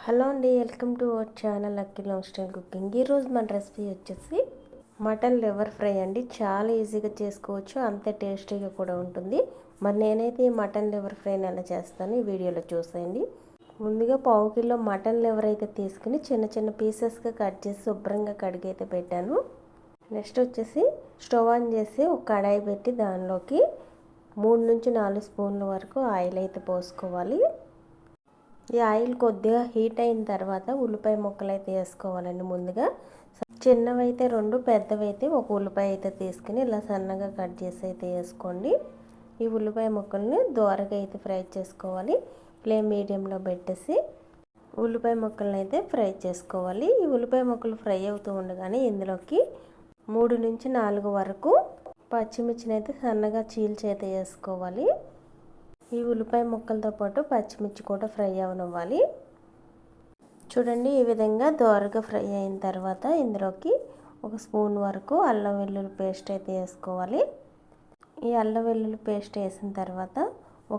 Hello అండి, welcome to our channel lucky love style cooking. ఈరోజు మన రెసిపీ వచ్చేసి మటన్ లివర్ ఫ్రై అండి. చాలా ఈజీగా చేసుకోవచ్చు, అంతే టేస్టీగా కూడా ఉంటుంది. మరి నేనైతే ఈ మటన్ లివర్ ఫ్రైని ఎలా చేస్తాను ఈ వీడియోలో చూసేయండి. ముందుగా పావు కిలో మటన్ లివర్ అయితే తీసుకుని చిన్న చిన్న పీసెస్గా కట్ చేసి శుభ్రంగా కడిగి అయితే పెట్టాను. నెక్స్ట్ వచ్చేసి స్టవ్ ఆన్ చేసి ఒక కడాయి పెట్టి దానిలోకి 3 నుంచి 4 స్పూన్ల వరకు ఆయిల్ అయితే పోసుకోవాలి. ఈ ఆయిల్ కొద్దిగా హీట్ అయిన తర్వాత ఉల్లిపాయ ముక్కలు అయితే వేసుకోవాలండి. ముందుగా చిన్నవైతే 2, పెద్దవైతే ఒక ఉల్లిపాయ అయితే తీసుకుని ఇలా సన్నగా కట్ చేసి అయితే వేసుకోండి. ఈ ఉల్లిపాయ ముక్కల్ని దోరగా అయితే ఫ్రై చేసుకోవాలి. ఫ్లేమ్ మీడియంలో పెట్టేసి ఉల్లిపాయ ముక్కలను అయితే ఫ్రై చేసుకోవాలి. ఈ ఉల్లిపాయ ముక్కలు ఫ్రై అవుతూ ఉండగానే ఇందులోకి 3 నుంచి 4 వరకు పచ్చిమిర్చిని అయితే సన్నగా చీల్చి అయితే వేసుకోవాలి. ఈ ఉల్లిపాయ ముక్కలతో పాటు పచ్చిమిర్చి కూడా ఫ్రై అవనివ్వాలి. చూడండి, ఈ విధంగా దోరగా ఫ్రై అయిన తర్వాత ఇందులోకి 1 స్పూన్ వరకు అల్లం వెల్లుల్లి పేస్ట్ అయితే వేసుకోవాలి. ఈ అల్లం వెల్లుల్లి పేస్ట్ వేసిన తర్వాత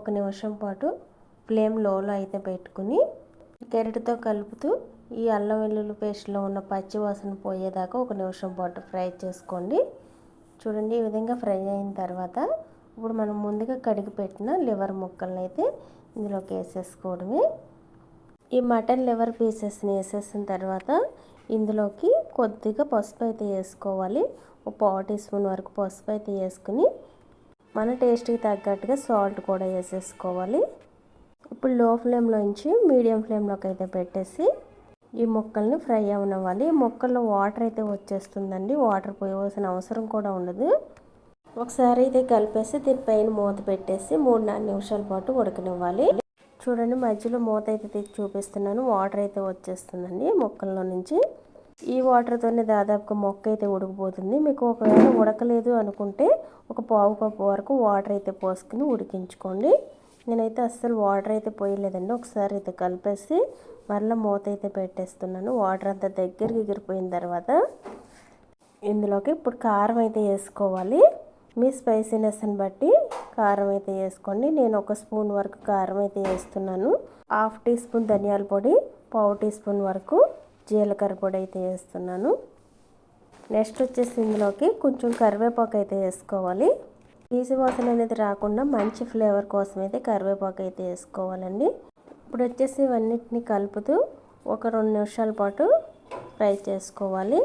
1 నిమిషం పాటు ఫ్లేమ్ లోలో అయితే పెట్టుకుని గరిటెతో కలుపుతూ ఈ అల్లం వెల్లుల్లి పేస్ట్లో ఉన్న పచ్చి వాసన పోయేదాకా 1 నిమిషం పాటు ఫ్రై చేసుకోండి. చూడండి, ఈ విధంగా ఫ్రై అయిన తర్వాత ఇప్పుడు మనం ముందుగా కడిగి పెట్టిన లివర్ ముక్కలను అయితే ఇందులోకి వేసేసుకోవడమే. ఈ మటన్ లివర్ పీసెస్ని వేసేసిన తర్వాత ఇందులోకి కొద్దిగా పసుపు అయితే వేసుకోవాలి. ఒక పావు టీ స్పూన్ వరకు పసుపు అయితే వేసుకుని మన టేస్ట్కి తగ్గట్టుగా సాల్ట్ కూడా వేసేసుకోవాలి. ఇప్పుడు లో ఫ్లేమ్లో నుంచి మీడియం ఫ్లేమ్లోకి అయితే పెట్టేసి ఈ ముక్కల్ని ఫ్రై అవనివ్వాలి. ముక్కల్లో వాటర్ అయితే వచ్చేస్తుందండి, వాటర్ పోయవలసిన అవసరం కూడా ఉండదు. ఒకసారి అయితే కలిపేసి దీనిపైన మూత పెట్టేసి 3-4 నిమిషాల పాటు ఉడకనివ్వాలి. చూడండి, మధ్యలో మూత అయితే తీసి చూపిస్తున్నాను. వాటర్ అయితే వచ్చేస్తుందండి మొక్కల్లో నుంచి. ఈ వాటర్తోనే దాదాపుగా మొక్క అయితే ఉడికిపోతుంది. మీకు ఒకవేళ ఉడకలేదు అనుకుంటే ఒక పావు కప్పు వరకు వాటర్ అయితే పోసుకుని ఉడికించుకోండి. నేనైతే అస్సలు వాటర్ అయితే పోయలేదండి. ఒకసారి అయితే కలిపేసి మరలా మూత అయితే పెట్టేస్తున్నాను. వాటర్ అంతా దగ్గరికి ఎగిరిపోయిన తర్వాత ఇందులోకి ఇప్పుడు కారం అయితే వేసుకోవాలి. మీ స్పైసీనెస్ని బట్టి కారం అయితే వేసుకోండి. నేను 1 స్పూన్ వరకు కారం అయితే వేస్తున్నాను. 1/2 టీ స్పూన్ ధనియాల పొడి, పావు టీ స్పూన్ వరకు జీలకర్ర పొడి అయితే వేస్తున్నాను. నెక్స్ట్ వచ్చేసి ఇందులోకి కొంచెం కరివేపాకు అయితే వేసుకోవాలి. పీసు వాసన అనేది రాకుండా మంచి ఫ్లేవర్ కోసం అయితే కరివేపాకు అయితే వేసుకోవాలండి. ఇప్పుడు వచ్చేసి ఇవన్నిటిని కలుపుతూ ఒక 2 నిమిషాల పాటు ఫ్రై చేసుకోవాలి.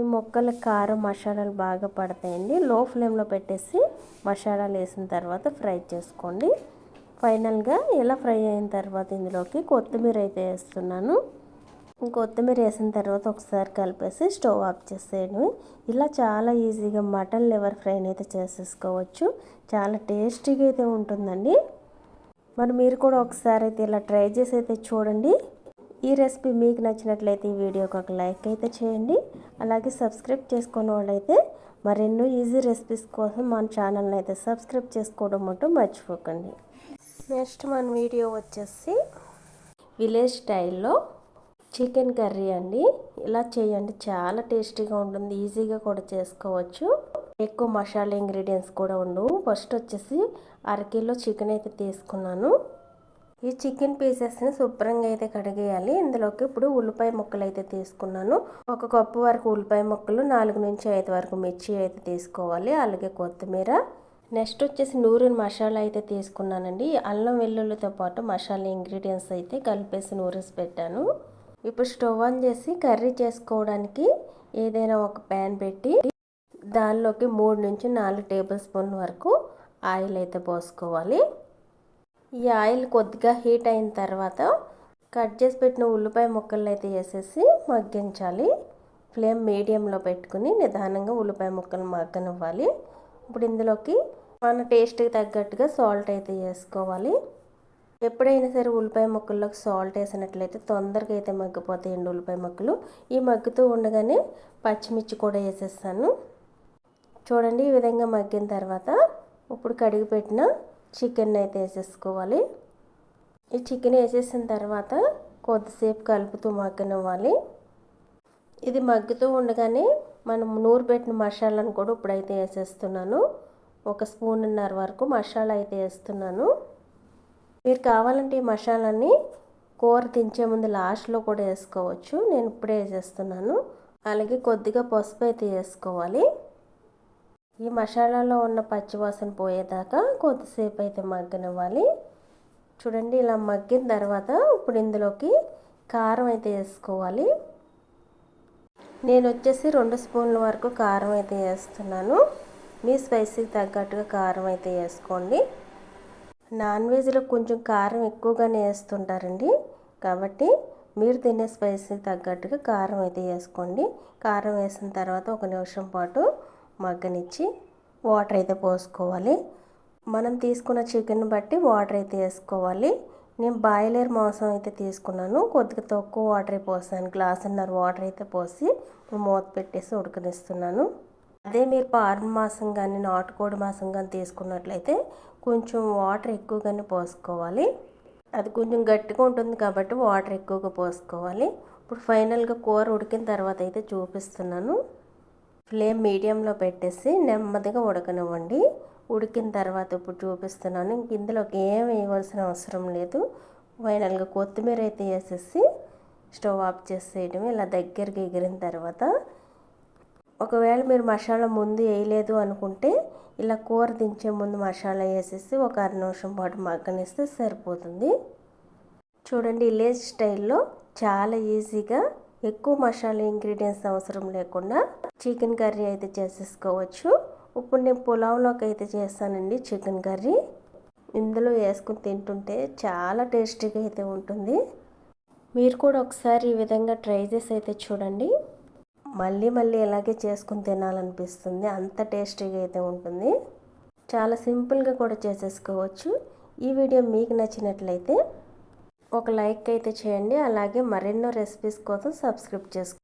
ఈ ముక్కల కారం మసాలాలు బాగా పడతాయండి. లో ఫ్లేమ్లో పెట్టేసి మసాలాలు వేసిన తర్వాత ఫ్రై చేసుకోండి. ఫైనల్గా ఇలా ఫ్రై అయిన తర్వాత ఇందులోకి కొత్తిమీర అయితే వేస్తున్నాను. కొత్తిమీర వేసిన తర్వాత ఒకసారి కలిపేసి స్టవ్ ఆఫ్ చేసేయడమే. ఇలా చాలా ఈజీగా మటన్ లివర్ ఫ్రైని అయితే చేసేసుకోవచ్చు. చాలా టేస్టీగా అయితే ఉంటుందండి. మరి మీరు కూడా ఒకసారి అయితే ఇలా ట్రై చేసి అయితే చూడండి. ఈ రెసిపీ మీకు నచ్చినట్లయితే ఈ వీడియోకి ఒక లైక్ అయితే చేయండి. అలాగే సబ్స్క్రైబ్ చేసుకున్న వాళ్ళైతే మరెన్నో ఈజీ రెసిపీస్ కోసం మన ఛానల్ని అయితే సబ్స్క్రైబ్ చేసుకోవడం మటు మర్చిపోకండి. నెక్స్ట్ మన వీడియో వచ్చేసి విలేజ్ స్టైల్లో చికెన్ కర్రీ అండి. ఇలా చేయండి, చాలా టేస్టీగా ఉంటుంది. ఈజీగా కూడా చేసుకోవచ్చు. ఎక్కువ మసాలా ఇంగ్రీడియంట్స్ కూడా ఉండవు. ఫస్ట్ వచ్చేసి 1/2 కిలో చికెన్ అయితే తీసుకున్నాను. ఈ చికెన్ పీసెస్ని శుభ్రంగా అయితే కడిగేయాలి. ఇందులోకి ఇప్పుడు ఉల్లిపాయ ముక్కలు అయితే తీసుకున్నాను. 1 కప్పు వరకు ఉల్లిపాయ ముక్కలు, 4 నుంచి 5 వరకు మిర్చి అయితే తీసుకోవాలి. అలాగే కొత్తిమీర. నెక్స్ట్ వచ్చేసి నూరిన మసాలా అయితే తీసుకున్నానండి. అల్లం వెల్లుల్లితో పాటు మసాలా ఇంగ్రీడియంట్స్ అయితే కలిపేసి నూరేసి పెట్టాను. ఇప్పుడు స్టవ్ ఆన్ చేసి కర్రీ చేసుకోవడానికి ఏదైనా ఒక ప్యాన్ పెట్టి దానిలోకి 3 నుంచి 4 టేబుల్ స్పూన్ల వరకు ఆయిల్ అయితే పోసుకోవాలి. ఈ ఆయిల్ కొద్దిగా హీట్ అయిన తర్వాత కట్ చేసి పెట్టిన ఉల్లిపాయ ముక్కలను అయితే వేసేసి మగ్గించాలి. ఫ్లేమ్ మీడియంలో పెట్టుకుని నిదానంగా ఉల్లిపాయ ముక్కలు మగ్గనివ్వాలి. ఇప్పుడు ఇందులోకి మన టేస్ట్కి తగ్గట్టుగా సాల్ట్ అయితే వేసుకోవాలి. ఎప్పుడైనా సరే ఉల్లిపాయ ముక్కల్లోకి సాల్ట్ వేసినట్లయితే తొందరగా అయితే మగ్గిపోతాయండి ఉల్లిపాయ ముక్కలు. ఈ మగ్గుతూ ఉండగానే పచ్చిమిర్చి కూడా వేసేస్తాను. చూడండి, ఈ విధంగా మగ్గిన తర్వాత ఇప్పుడు కడిగి పెట్టిన చికెన్ అయితే వేసేసుకోవాలి. ఈ చికెన్ వేసేసిన తర్వాత కొద్దిసేపు కలుపుతూ మగ్గనివ్వాలి. ఇది మగ్గుతూ ఉండగానే మనం నూరు పెట్టిన మసాలాను కూడా ఇప్పుడైతే వేసేస్తున్నాను. 1 స్పూన్నర వరకు మసాలా అయితే వేస్తున్నాను. మీరు కావాలంటే ఈ మసాలాని కూర దించే ముందు లాస్ట్లో కూడా వేసుకోవచ్చు, నేను ఇప్పుడే వేసేస్తున్నాను. అలాగే కొద్దిగా పసుపు అయితే వేసుకోవాలి. ఈ మసాలాలో ఉన్న పచ్చివాసన పోయేదాకా కొద్దిసేపు అయితే మగ్గనివ్వాలి. చూడండి, ఇలా మగ్గిన తర్వాత ఇప్పుడు ఇందులోకి కారం అయితే వేసుకోవాలి. నేను వచ్చేసి 2 స్పూన్ల వరకు కారం అయితే వేస్తున్నాను. మీ స్పైసీకి తగ్గట్టుగా కారం అయితే వేసుకోండి. నాన్ వెజ్లో కొంచెం కారం ఎక్కువగానే వేస్తుంటారండి, కాబట్టి మీరు తినే స్పైసీకి తగ్గట్టుగా కారం అయితే వేసుకోండి. కారం వేసిన తర్వాత 1 నిమిషం పాటు మగ్గనిచ్చి వాటర్ అయితే పోసుకోవాలి. మనం తీసుకున్న చికెన్ బట్టి వాటర్ అయితే వేసుకోవాలి. నేను బాయిలర్ మాంసం అయితే తీసుకున్నాను, కొద్దిగా తక్కువ వాటర్ పోసాను, గ్లాసున్నర వాటర్ అయితే పోసి మూత పెట్టేసి ఉడకనిస్తున్నాను. అదే మీరు పార్మ మాంసం కానీ నాటుకోడి మాంసం కానీ తీసుకున్నట్లయితే కొంచెం వాటర్ ఎక్కువగానే పోసుకోవాలి. అది కొంచెం గట్టిగా ఉంటుంది కాబట్టి వాటర్ ఎక్కువగా పోసుకోవాలి. ఇప్పుడు ఫైనల్గా కూర ఉడికిన తర్వాత అయితే చూపిస్తున్నాను. ఫ్లేమ్ మీడియంలో పెట్టేసి నెమ్మదిగా ఉడకనివ్వండి. ఉడికిన తర్వాత ఇప్పుడు చూపిస్తున్నాను. ఇందులోకి ఏం వేయవలసిన అవసరం లేదు. ఫైనల్గా కొత్తిమీర అయితే వేసేసి స్టవ్ ఆఫ్ చేసేయడం. ఇలా దగ్గరికి ఎగిరిన తర్వాత ఒకవేళ మీరు మసాలా ముందు వేయలేదు అనుకుంటే ఇలా కూర దించే ముందు మసాలా వేసేసి ఒక 1/2 నిమిషం పాటు మగ్గనిస్తే సరిపోతుంది. చూడండి, విలేజ్ స్టైల్లో చాలా ఈజీగా ఎక్కువ మసాలా ఇంగ్రీడియంట్స్ అవసరం లేకుండా చికెన్ కర్రీ అయితే చేసేసుకోవచ్చు. ఇప్పుడు నేను పులావ్లోకి అయితే చేస్తానండి చికెన్ కర్రీ. ఇందులో వేసుకుని తింటుంటే చాలా టేస్టీగా అయితే ఉంటుంది. మీరు కూడా ఒకసారి ఈ విధంగా ట్రై చేసి అయితే చూడండి. మళ్ళీ మళ్ళీ ఇలాగే చేసుకుని తినాలనిపిస్తుంది, అంత టేస్టీగా అయితే ఉంటుంది. చాలా సింపుల్గా కూడా చేసేసుకోవచ్చు. ఈ వీడియో మీకు నచ్చినట్లయితే ఒక లైక్ అయితే చేయండి. అలాగే మరెన్నో రెసిపీస్ కోసం సబ్స్క్రైబ్ చేసుకోండి.